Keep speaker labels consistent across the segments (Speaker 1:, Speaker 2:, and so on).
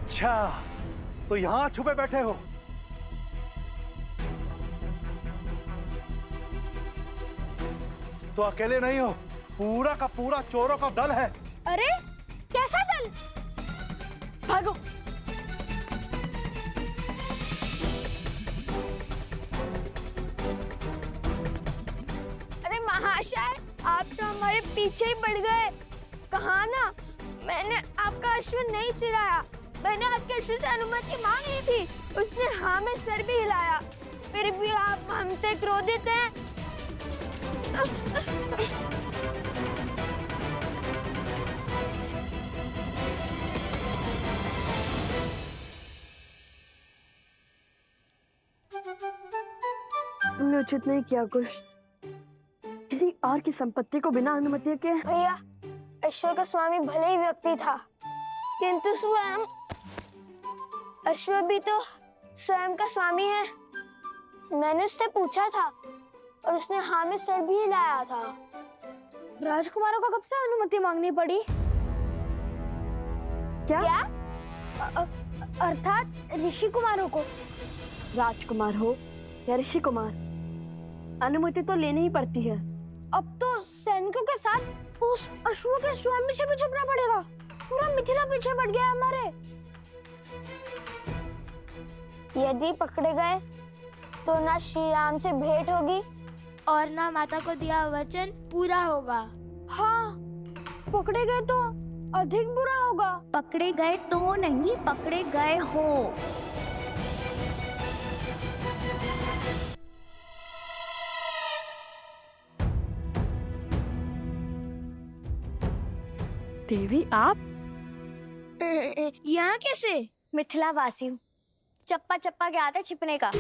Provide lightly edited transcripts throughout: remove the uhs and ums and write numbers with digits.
Speaker 1: अच्छा, तो यहां छुपे बैठे हो? तो अकेले नहीं हो, पूरा का पूरा चोरों का दल है।
Speaker 2: अरे कैसा दल?
Speaker 3: भागो।
Speaker 2: अरे महाशय, आप तो हमारे पीछे ही पड़ गए। कहा ना, मैंने आपका अश्व नहीं चुराया। मैंने आपके अश्व से अनुमति मांग ली थी। उसने हाँ में सर भी हिलाया। फिर भी आप हमसे क्रोधित हैं।
Speaker 3: तुमने उचित नहीं किया कुश। किसी और की संपत्ति को बिना अनुमति के।
Speaker 2: भैया, अश्व का स्वामी भले ही व्यक्ति था, किंतु स्वयं अश्व भी तो स्वयं का स्वामी है। मैंने उससे पूछा था और उसने हाँ में सर भी हिलाया था। राजकुमारों को कब से अनुमति मांगनी पड़ी?
Speaker 3: क्या?
Speaker 2: अर्थात ऋषि कुमारों को।
Speaker 3: राजकुमार हो या ऋषि कुमार, अनुमति तो लेनी ही पड़ती है।
Speaker 2: अब तो सैनिकों के साथ उस अश्व के स्वामी से भी छुपना पड़ेगा। पूरा मिथिला पीछे पड़ गया हमारे। यदि पकड़े गए तो ना श्री राम से भेंट होगी और ना माता को दिया वचन पूरा होगा। हाँ, पकड़े गए तो अधिक बुरा होगा।
Speaker 4: पकड़े गए तो नहीं, पकड़े गए हो।
Speaker 3: देवी आप?
Speaker 2: यहाँ कैसे?
Speaker 4: मिथिला वासी हूँ, चप्पा चप्पा के आता छिपने का।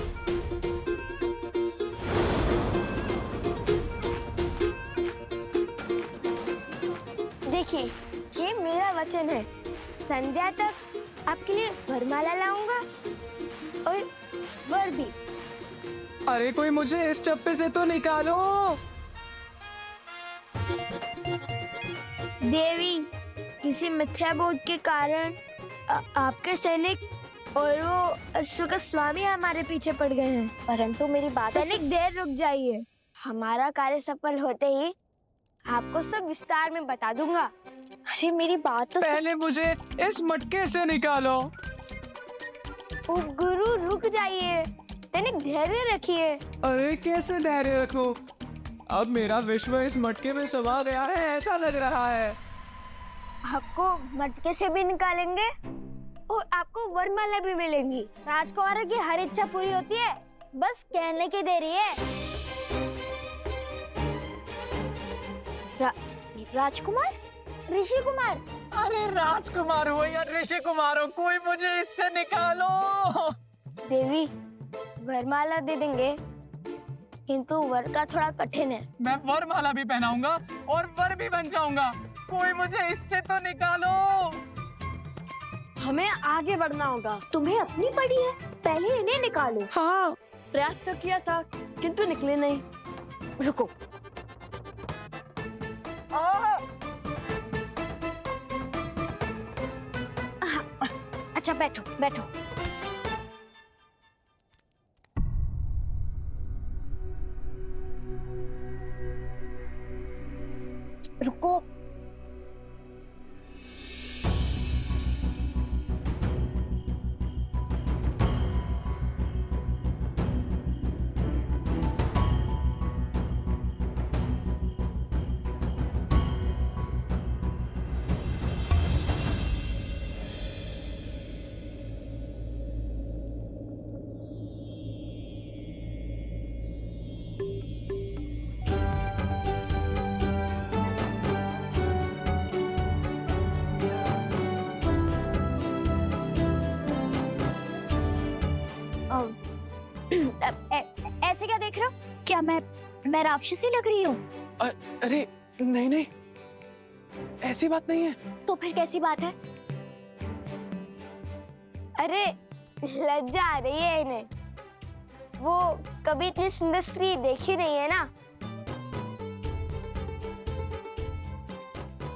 Speaker 2: देखिए, ये मेरा वचन है। संध्या तक आपके लिए वरमाला लाऊंगा और वर भी।
Speaker 5: अरे कोई मुझे इस चप्पे से तो निकालो।
Speaker 2: देवी, किसी मिथ्या बोध के कारण आपके सैनिक और वो अश्व का स्वामी हमारे पीछे पड़ गए हैं।
Speaker 4: परंतु मेरी बात
Speaker 2: सैनिक, देर रुक जाइए। हमारा कार्य सफल होते ही आपको सब विस्तार में बता दूंगा।
Speaker 4: अरे मेरी बात तो
Speaker 5: पहले मुझे इस मटके से निकालो।
Speaker 2: ओ गुरु, रुक जाइए। सैनिक, धैर्य रखिए।
Speaker 5: अरे कैसे धैर्य रखूं? अब मेरा विश्व इस मटके में समा गया है, ऐसा लग रहा है।
Speaker 2: आपको मटके से भी निकालेंगे और आपको वरमाला भी मिलेंगी। राजकुमारों की हर इच्छा पूरी होती है, बस कहने की देरी है।
Speaker 4: राजकुमार?
Speaker 2: ऋषि कुमार?
Speaker 5: अरे राजकुमार हो या ऋषि कुमार हो, कोई मुझे इससे निकालो।
Speaker 2: देवी, वरमाला दे देंगे, किंतु वर का थोड़ा कठिन है।
Speaker 5: मैं वरमाला भी पहनाऊंगा और वर भी बन जाऊंगा। कोई मुझे इससे तो निकालो।
Speaker 3: हमें आगे बढ़ना होगा।
Speaker 4: तुम्हें अपनी पड़ी है, पहले इन्हें निकालो।
Speaker 5: हाँ,
Speaker 3: प्रयास तो किया था किंतु निकले नहीं। रुको।
Speaker 4: अच्छा बैठो बैठो। रुको। ऐसे क्या देख रहे हो? क्या मैं राक्षसी लग रही हूँ?
Speaker 5: अरे नहीं नहीं, ऐसी बात नहीं है।
Speaker 4: तो फिर कैसी बात है?
Speaker 2: अरे लज्जा आ रही है इन्हें। वो कभी इतनी सुंदर स्त्री देखी नहीं है ना।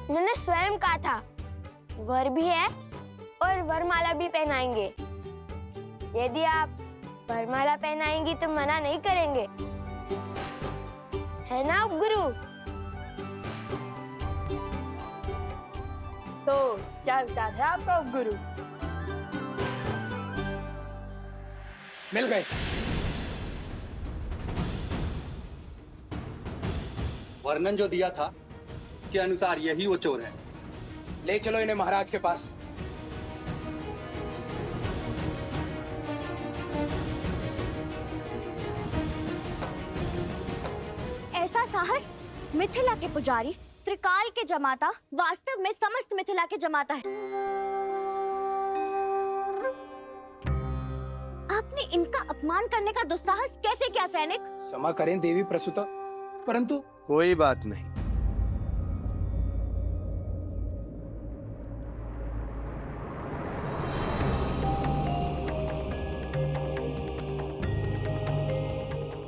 Speaker 2: उन्होंने स्वयं कहा था वर भी है और वरमाला भी पहनाएंगे। यदि आप वरमाला पहनाएंगी तो मना नहीं करेंगे, है ना उपगुरु?
Speaker 3: तो क्या विचार है आपका उपगुरु?
Speaker 6: मिल गए। वर्णन जो दिया था उसके अनुसार यही वो चोर है। ले चलो इन्हें महाराज के पास।
Speaker 4: ऐसा साहस मिथिला के पुजारी, त्रिकाल के जमाता, वास्तव में समस्त मिथिला के जमाता है। आपने इनका अपमान करने का दुस्साहस कैसे किया सैनिक?
Speaker 6: क्षमा करें देवी प्रसूता, परंतु
Speaker 1: कोई बात नहीं।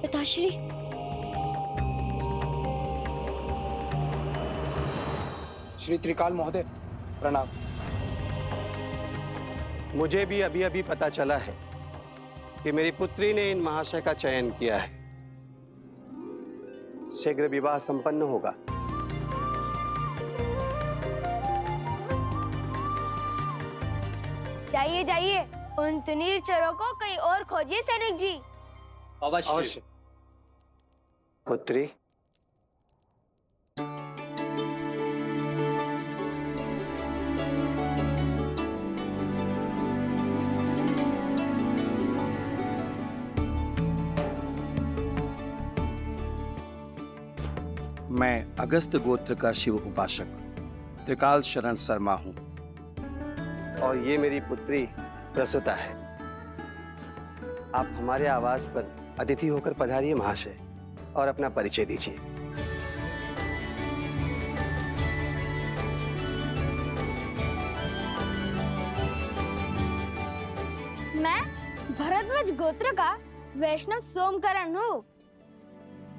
Speaker 4: पिताश्री,
Speaker 6: श्री त्रिकाल महोदय प्रणाम।
Speaker 7: मुझे भी अभी अभी पता चला है कि मेरी पुत्री ने इन महाशय का चयन किया है। शीघ्र विवाह संपन्न होगा।
Speaker 2: जाइए जाइए, उन तुनीर चोरों को कहीं और खोजिए सैनिक जी।
Speaker 6: अवश्य।
Speaker 7: पुत्री,
Speaker 8: मैं अगस्त गोत्र का शिव उपासक त्रिकाल शरण शर्मा हूं।
Speaker 7: और ये मेरी पुत्री प्रसूता है। आप हमारे आवास पर अतिथि होकर पधारिए महाशय, और अपना परिचय दीजिए।
Speaker 2: मैं भरद्वाज गोत्र का वैष्णव सोमकरण हूँ,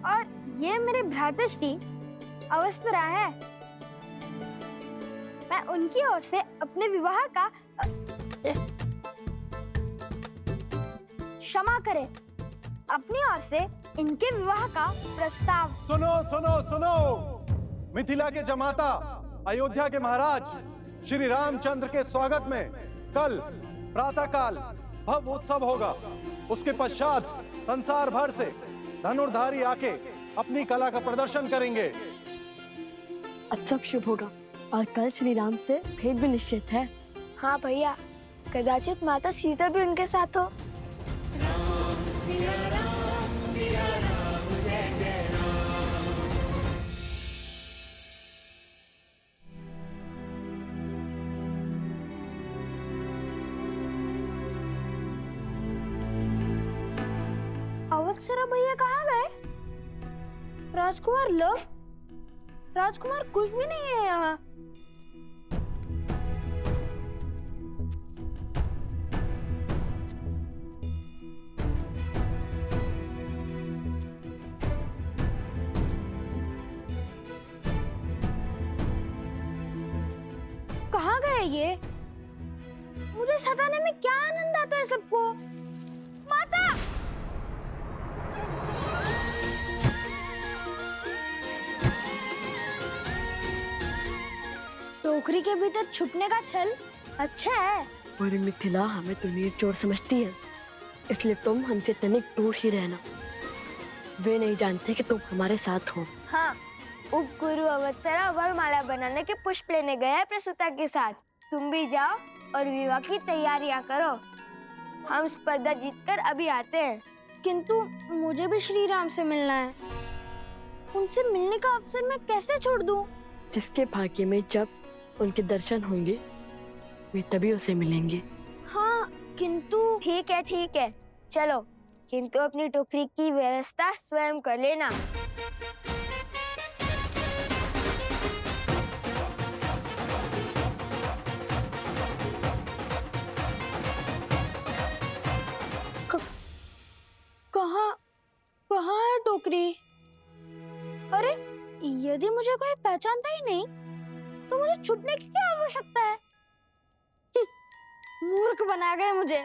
Speaker 2: और ये मेरे भ्रातृश्री अवस्थरा है। मैं उनकी ओर से अपने विवाह का क्षमा करें, अपनी ओर से इनके विवाह का प्रस्ताव।
Speaker 1: सुनो सुनो सुनो, मिथिला के जमाता, अयोध्या के महाराज श्री रामचंद्र के स्वागत में कल प्रातःकाल भव्य उत्सव होगा। उसके पश्चात संसार भर से धनुर्धारी आके अपनी कला का प्रदर्शन करेंगे।
Speaker 3: अब सब शुभ होगा, और कल श्री राम से भेंट भी निश्चित है।
Speaker 2: हाँ भैया, कदाचित माता सीता भी उनके साथ हो। अवत्सरा भैया कहाँ गए? राजकुमार लव, राजकुमार कुछ भी नहीं है यहाँ। कहाँ गए ये? मुझे सताने में क्या आनंद आता है सबको। माता! टोकरी के भीतर छुपने का छल अच्छा है।
Speaker 3: और मिथिला हमें तुनीर चोर समझती है, इसलिए तुम हमसे तनिक दूर ही रहना। वे नहीं जानते कि तुम हमारे साथ हो।
Speaker 2: हाँ, उपगुरु अवत्सरा वरमाला बनाने के पुष्प लेने गया है प्रसूता के साथ। तुम भी जाओ और विवाह की तैयारियां करो। हम स्पर्धा जीतकर अभी आते हैं। किंतु मुझे भी श्री राम से मिलना है। उनसे मिलने का अवसर मैं कैसे छोड़ दूं?
Speaker 3: जिसके भाग्य में जब उनके दर्शन होंगे वे तभी उसे मिलेंगे।
Speaker 2: हाँ, किंतु ठीक है, चलो, किंतु अपनी टोकरी की व्यवस्था स्वयं कर लेना। कहाँ है टोकरी? अरे, यदि मुझे कोई पहचानता ही नहीं तो मुझे छुपने की क्या आवश्यकता है? मूर्ख बना गए मुझे।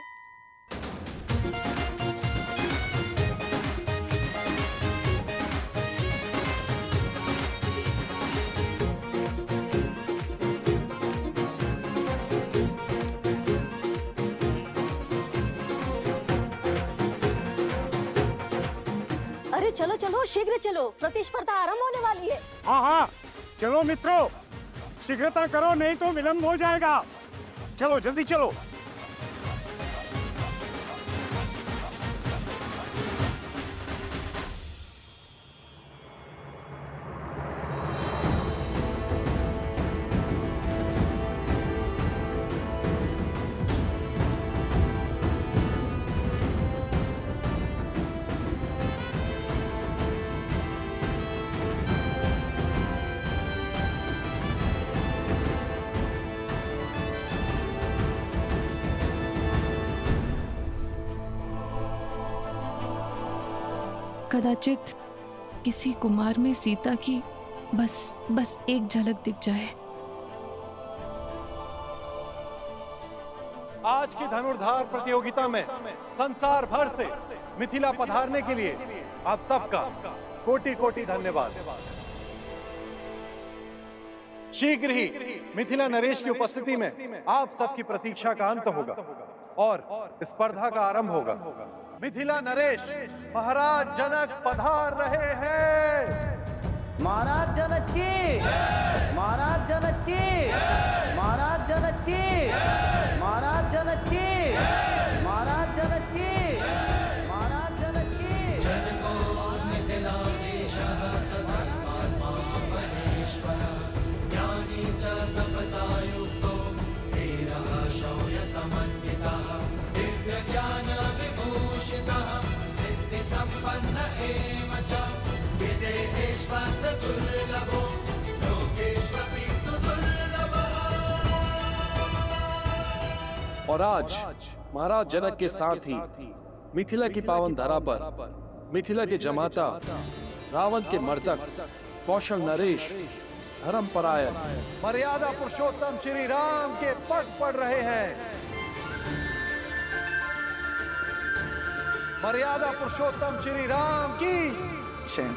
Speaker 3: अरे चलो चलो शीघ्र चलो, प्रतिस्पर्धा आरंभ होने वाली है।
Speaker 9: हाँ हाँ चलो मित्रों, शीघ्रता करो नहीं तो विलंब हो जाएगा। चलो जल्दी चलो।
Speaker 10: कदाचित किसी कुमार में सीता की बस एक झलक दिख जाए।
Speaker 1: आज की धनुर्धार प्रतियोगिता में संसार भर से मिथिला पधारने के लिए आप सबका कोटि कोटि धन्यवाद। शीघ्र ही मिथिला नरेश की उपस्थिति में आप सबकी प्रतीक्षा का अंत होगा और स्पर्धा का आरंभ होगा। मिथिला नरेश महाराज जनक पधार रहे हैं।
Speaker 11: महाराज जनक की, महाराज जनक की, महाराज जनक की, महाराज जनक की, महाराज जनक की, महाराज जनक की। जनको मिथिलाधीशः सधर्मात्मा महेश्वरः, ज्ञानी च तपसा युक्तो धीरः शौर्यसमन्वितः, दिव्यज्ञान विभूषितः, सिद्धिसम्पन्न एव च, विदेहेष्वस दुर्लभो, लोकेष्वपि सुदुर्लभः।
Speaker 12: और आज महाराज जनक के साथ ही मिथिला की पावन धरा पर मिथिला के जमाता, रावण के मर्दक कौशल नरेश, धर्मपरायण,
Speaker 1: मर्यादा पुरुषोत्तम श्री राम के पट पड़ रहे हैं। मर्यादा पुरुषोत्तम श्री राम की
Speaker 5: शयन।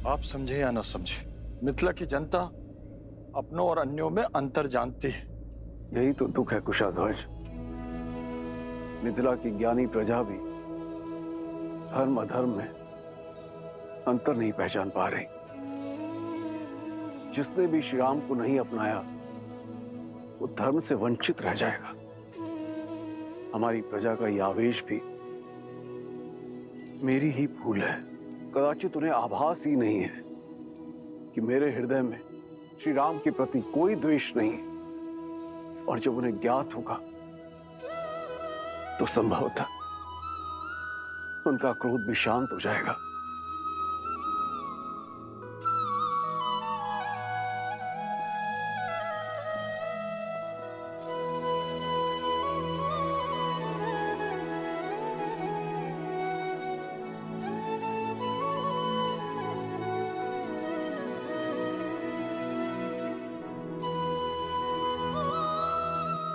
Speaker 9: आप समझे या न समझे, मिथिला की जनता अपनों और अन्यों में अंतर जानती है।
Speaker 13: यही तो दुख है कुशाध्वज। मिथिला की ज्ञानी प्रजा भी धर्म अधर्म में अंतर नहीं पहचान पा रही। जिसने भी श्री राम को नहीं अपनाया वो धर्म से वंचित रह जाएगा। हमारी प्रजा का यह आवेश भी मेरी ही भूल है। कदाचित उन्हें आभास ही नहीं है कि मेरे हृदय में श्री राम के प्रति कोई द्वेष नहीं है, और जब उन्हें ज्ञात होगा तो संभवतः उनका क्रोध भी शांत हो जाएगा।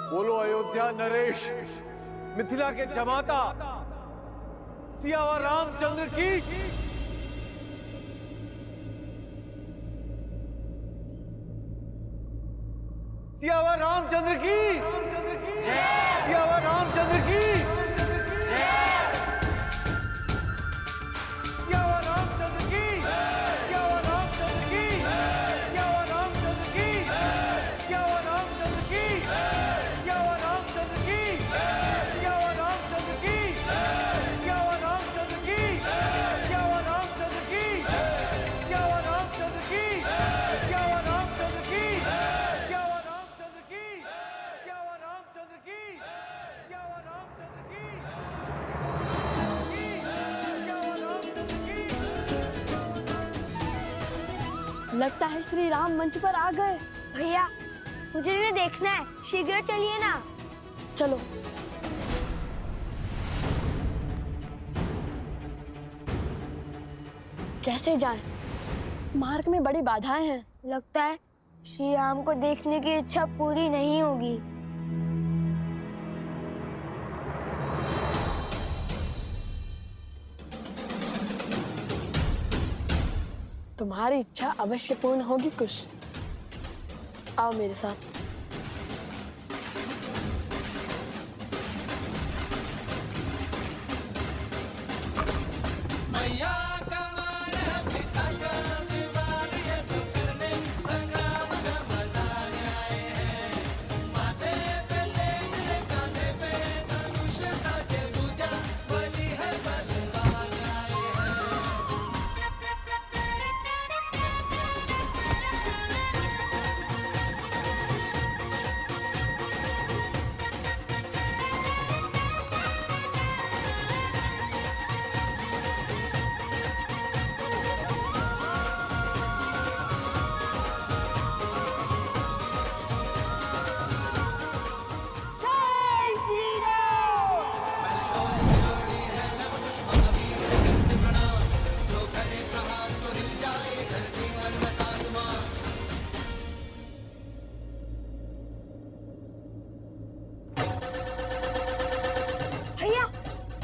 Speaker 11: बोलो अयोध्या नरेश, मिथिला के जमाता सियावर रामचंद्र की। सियावर रामचंद्र की, सियावर रामचंद्र की, सियावर रामचंद्र की, सियावर रामचंद्र की, सियावर रामचंद्र की, सियावर रामचंद्र की।
Speaker 3: श्री राम मंच पर आ गए।
Speaker 2: भैया मुझे उन्हें देखना है, शीघ्र चलिए ना।
Speaker 3: चलो। कैसे जाएं? मार्ग में बड़ी बाधाएं हैं।
Speaker 2: लगता है श्री राम को देखने की इच्छा पूरी नहीं होगी।
Speaker 3: तुम्हारी इच्छा अवश्य पूर्ण होगी कुश। आओ मेरे साथ।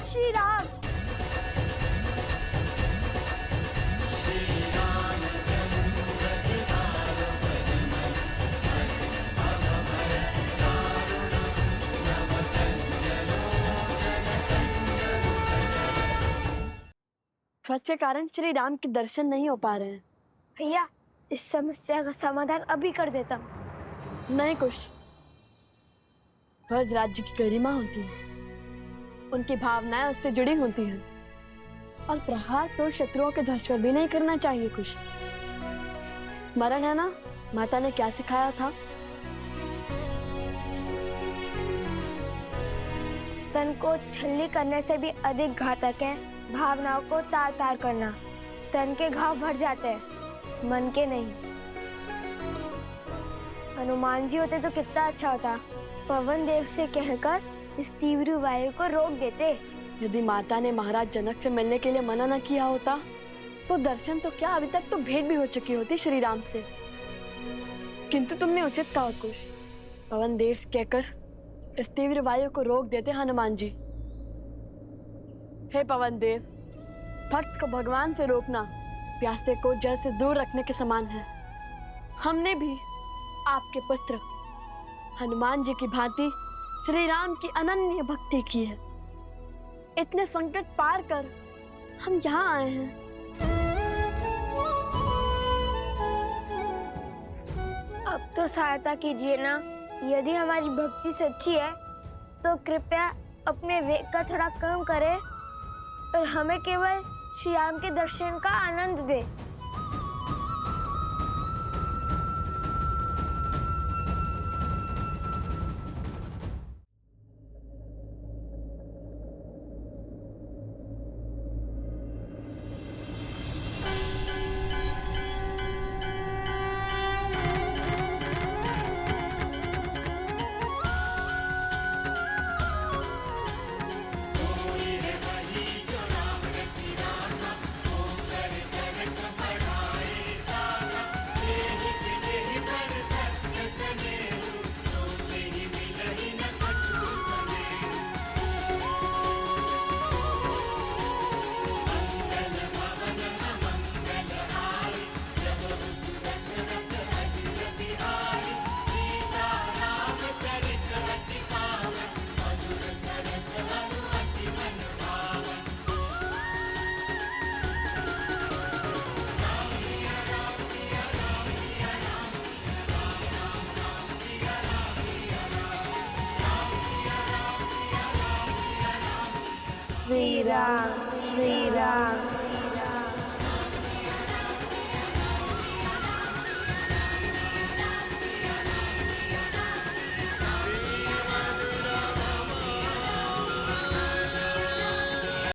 Speaker 2: श्री राम।
Speaker 3: स्वच्छ के कारण श्री राम के दर्शन नहीं हो पा रहे हैं।
Speaker 2: भैया इस समस्या का समाधान अभी कर देता हूँ।
Speaker 3: नहीं कुश, ध्वज राज्य की गरिमा होती है, उनकी भावनाएं उससे जुड़ी होती हैं, और प्रहार तो शत्रुओं के ध्वज पर भी नहीं करना चाहिए कुश। स्मरण है ना माता ने क्या सिखाया था?
Speaker 2: तन को छल्ली करने से भी अधिक घातक है भावनाओं को तार तार करना। तन के घाव भर जाते हैं, मन के नहीं। हनुमान जी होते तो कितना अच्छा होता। पवन देव से कहकर इस तीव्र वायु को रोक देते।
Speaker 3: यदि माता ने महाराज जनक से मिलने के लिए मना न किया होता तो दर्शन तो क्या, अभी तक तो भेंट भी हो चुकी होती श्री राम से। किंतु तुमने उचित कहा कुश, पवन देव से कहकर इस तीव्र वायु को रोक देते हनुमान जी। हे पवन देव, भक्त को भगवान से रोकना प्यासे को जल से दूर रखने के समान है। हमने भी आपके पुत्र हनुमान जी की भांति श्री राम की अनन्य भक्ति की है। इतने संकट पार कर हम यहाँ आए हैं।
Speaker 2: अब तो सहायता कीजिए ना। यदि हमारी भक्ति सच्ची है तो कृपया अपने वेग का थोड़ा कम करें और हमें केवल श्री राम के दर्शन का आनंद दे। श्री राम श्री राम